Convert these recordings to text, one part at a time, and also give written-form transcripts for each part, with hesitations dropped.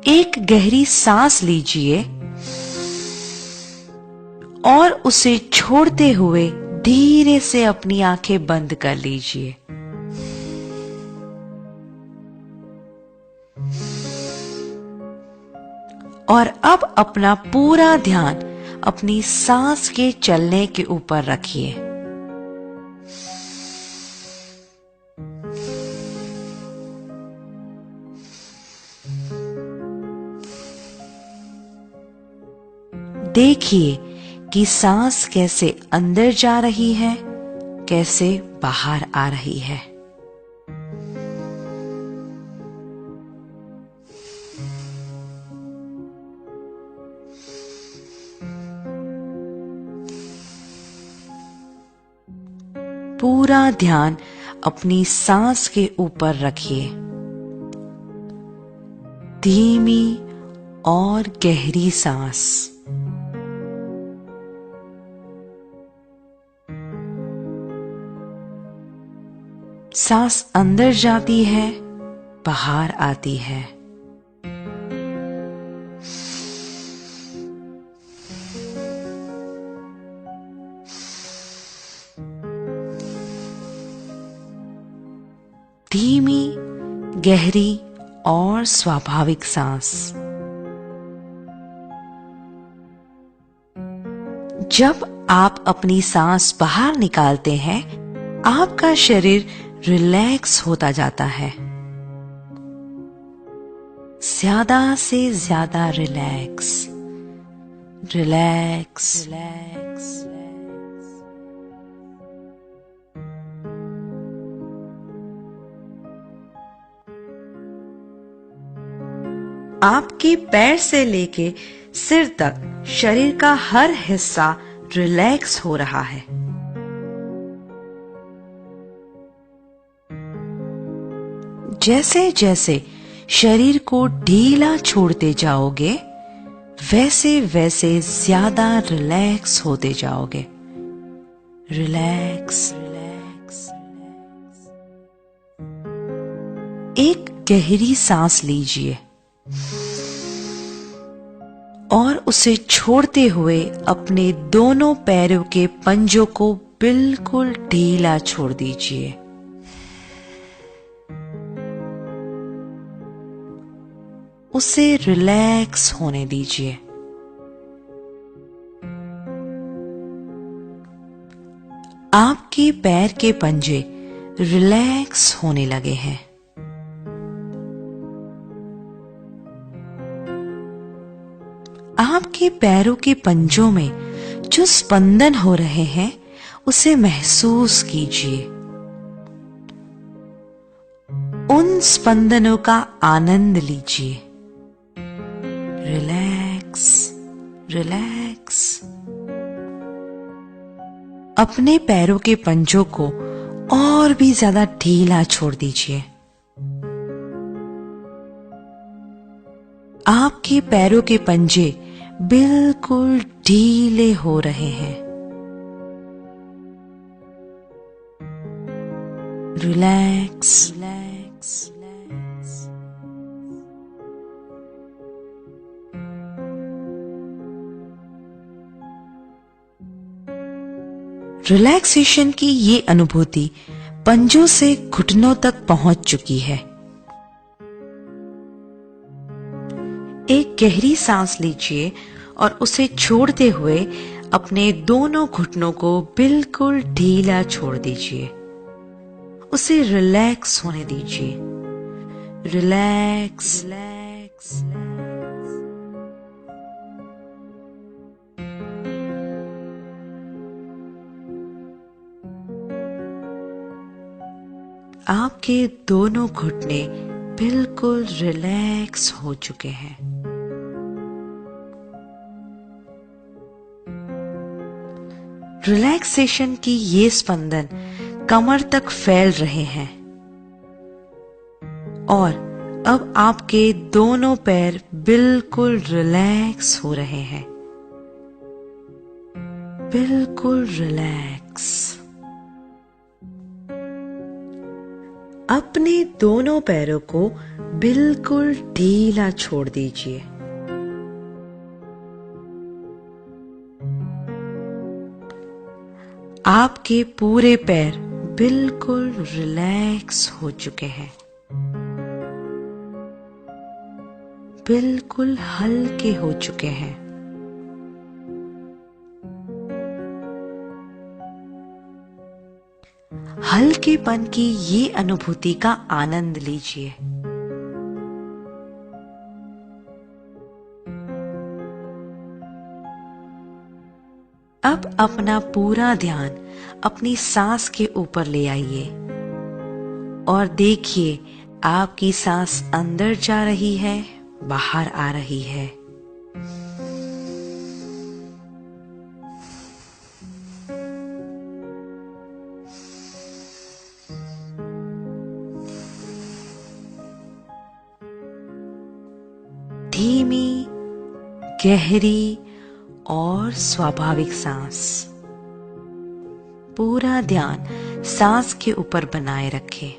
एक गहरी सांस लीजिए और उसे छोड़ते हुए धीरे से अपनी आंखें बंद कर लीजिए। और अब अपना पूरा ध्यान अपनी सांस के चलने के ऊपर रखिए। देखिए कि सांस कैसे अंदर जा रही है, कैसे बाहर आ रही है। पूरा ध्यान अपनी सांस के ऊपर रखिए। धीमी और गहरी सांस। सांस अंदर जाती है, बाहर आती है। धीमी, गहरी और स्वाभाविक सांस। जब आप अपनी सांस बाहर निकालते हैं, आपका शरीर रिलैक्स होता जाता है। ज्यादा से ज्यादा रिलैक्स, रिलैक्स, रिलैक्स। आपके पैर से लेके सिर तक शरीर का हर हिस्सा रिलैक्स हो रहा है। जैसे जैसे शरीर को ढीला छोड़ते जाओगे, वैसे वैसे ज्यादा रिलैक्स होते जाओगे। Relax, relax. एक गहरी सांस लीजिए और उसे छोड़ते हुए अपने दोनों पैरों के पंजों को बिल्कुल ढीला छोड़ दीजिए। उसे रिलैक्स होने दीजिए। आपके पैर के पंजे रिलैक्स होने लगे हैं। आपके पैरों के पंजों में जो स्पंदन हो रहे हैं, उसे महसूस कीजिए। उन स्पंदनों का आनंद लीजिए। Relax, relax. अपने पैरों के पंजों को और भी ज्यादा ढीला छोड़ दीजिए। आपके पैरों के पंजे बिल्कुल ढीले हो रहे हैं। Relax, relax, relax. रिलैक्सेशन की ये अनुभूति पंजों से घुटनों तक पहुंच चुकी है। एक गहरी सांस लीजिए और उसे छोड़ते हुए अपने दोनों घुटनों को बिल्कुल ढीला छोड़ दीजिए। उसे रिलैक्स होने दीजिए। Relax, relax. आपके दोनों घुटने बिल्कुल रिलैक्स हो चुके हैं। रिलैक्सेशन की ये स्पंदन कमर तक फैल रहे हैं और अब आपके दोनों पैर बिल्कुल रिलैक्स हो रहे हैं। बिल्कुल रिलैक्स। अपने दोनों पैरों को बिल्कुल ढीला छोड़ दीजिए। आपके पूरे पैर बिल्कुल रिलैक्स हो चुके हैं, बिल्कुल हल्के हो चुके हैं। हल्केपन की ये अनुभूति का आनंद लीजिए। अब अपना पूरा ध्यान अपनी सांस के ऊपर ले आइए और देखिए आपकी सांस अंदर जा रही है, बाहर आ रही है। धीमी, गहरी और स्वाभाविक सांस। पूरा ध्यान सांस के ऊपर बनाए रखें।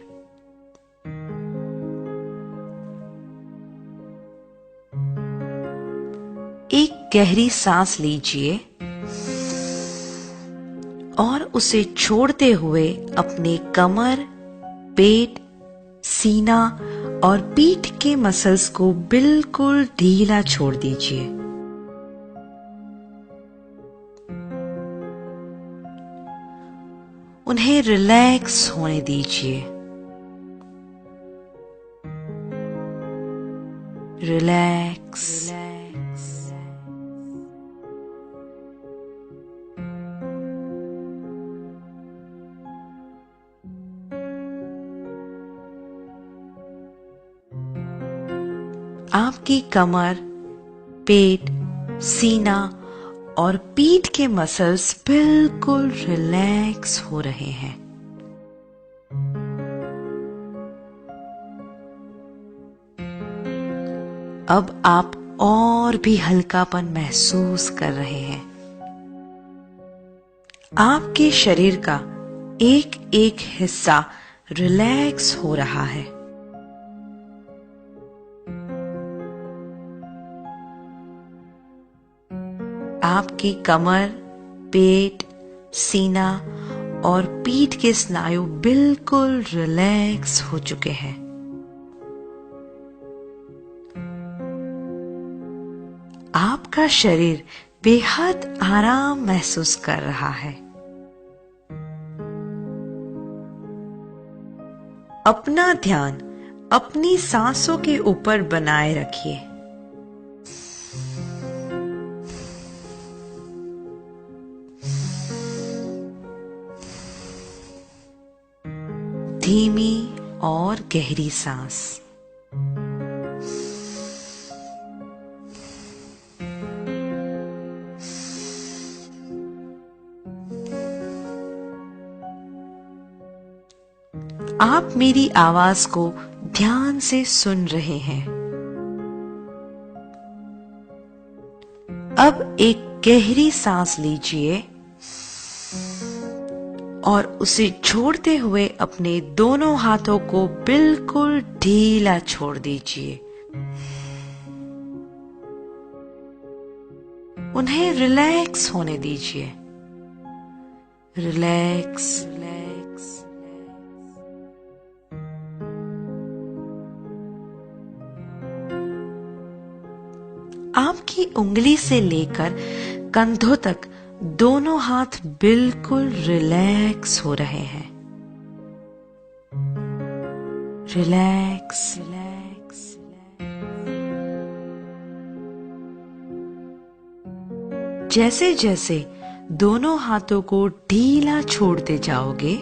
एक गहरी सांस लीजिए और उसे छोड़ते हुए अपने कमर, पेट, सीना और पीठ के मसल्स को बिल्कुल ढीला छोड़ दीजिए। उन्हें रिलैक्स होने दीजिए। रिलैक्स। आपकी कमर, पेट, सीना और पीठ के मसल्स बिल्कुल रिलैक्स हो रहे हैं। अब आप और भी हल्कापन महसूस कर रहे हैं। आपके शरीर का एक एक हिस्सा रिलैक्स हो रहा है। आपकी कमर, पेट, सीना और पीठ के स्नायु बिल्कुल रिलैक्स हो चुके हैं। आपका शरीर बेहद आराम महसूस कर रहा है। अपना ध्यान अपनी सांसों के ऊपर बनाए रखिए। धीमी और गहरी सांस। आप मेरी आवाज को ध्यान से सुन रहे हैं। अब एक गहरी सांस लीजिए और उसे छोड़ते हुए अपने दोनों हाथों को बिल्कुल ढीला छोड़ दीजिए। उन्हें रिलैक्स होने दीजिए। Relax, relax. आपकी उंगली से लेकर कंधों तक दोनों हाथ बिल्कुल रिलैक्स हो रहे हैं। Relax, relax. जैसे जैसे दोनों हाथों को ढीला छोड़ते जाओगे,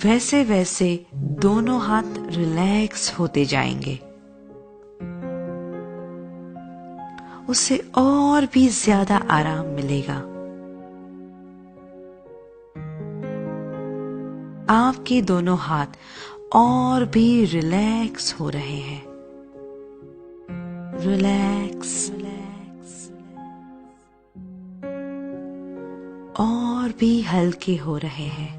वैसे वैसे दोनों हाथ रिलैक्स होते जाएंगे। उससे और भी ज्यादा आराम मिलेगा। आपके दोनों हाथ और भी रिलैक्स हो रहे हैं। Relax, relax. और भी हल्के हो रहे हैं।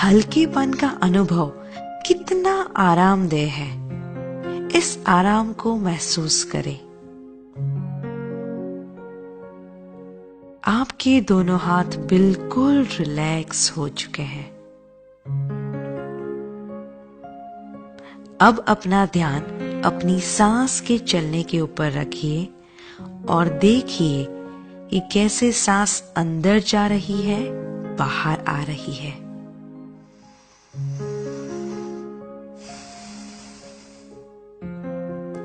हल्केपन का अनुभव कितना आरामदेह है, इस आराम को महसूस करें। आपके दोनों हाथ बिल्कुल रिलैक्स हो चुके हैं। अब अपना ध्यान अपनी सांस के चलने के ऊपर रखिए और देखिए कि कैसे सांस अंदर जा रही है, बाहर आ रही है।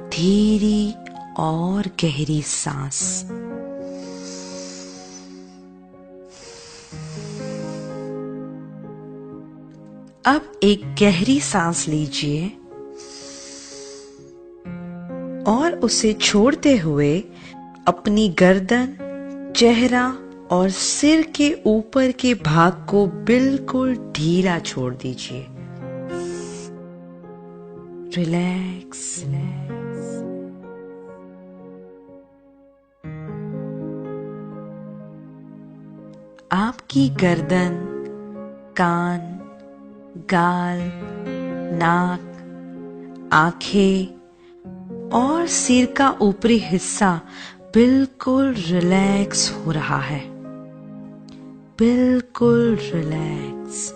धीरी और गहरी सांस। अब एक गहरी सांस लीजिए और उसे छोड़ते हुए अपनी गर्दन, चेहरा और सिर के ऊपर के भाग को बिल्कुल ढीला छोड़ दीजिए। रिलैक्स। आपकी गर्दन, कान, गाल, नाक, आंखें और सिर का ऊपरी हिस्सा बिल्कुल रिलैक्स हो रहा है। बिल्कुल रिलैक्स,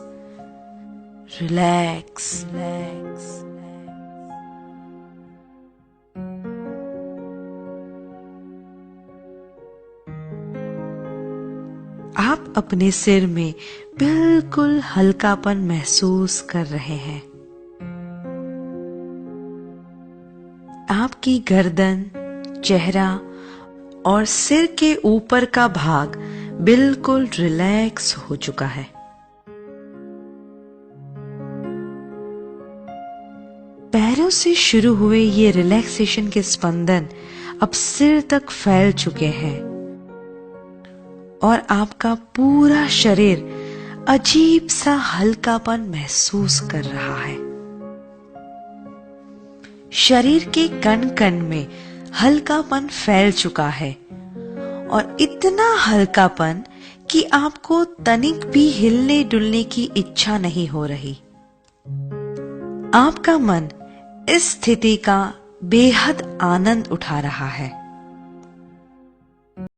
रिलैक्स, रिलैक्स। आप अपने सिर में बिल्कुल हल्कापन महसूस कर रहे हैं। आपकी गर्दन, चेहरा और सिर के ऊपर का भाग बिल्कुल रिलैक्स हो चुका है। पैरों से शुरू हुए ये रिलैक्सेशन के स्पंदन अब सिर तक फैल चुके हैं और आपका पूरा शरीर अजीब सा हल्कापन महसूस कर रहा है। शरीर के कण कण में हल्कापन फैल चुका है और इतना हल्कापन कि आपको तनिक भी हिलने डुलने की इच्छा नहीं हो रही। आपका मन इस स्थिति का बेहद आनंद उठा रहा है।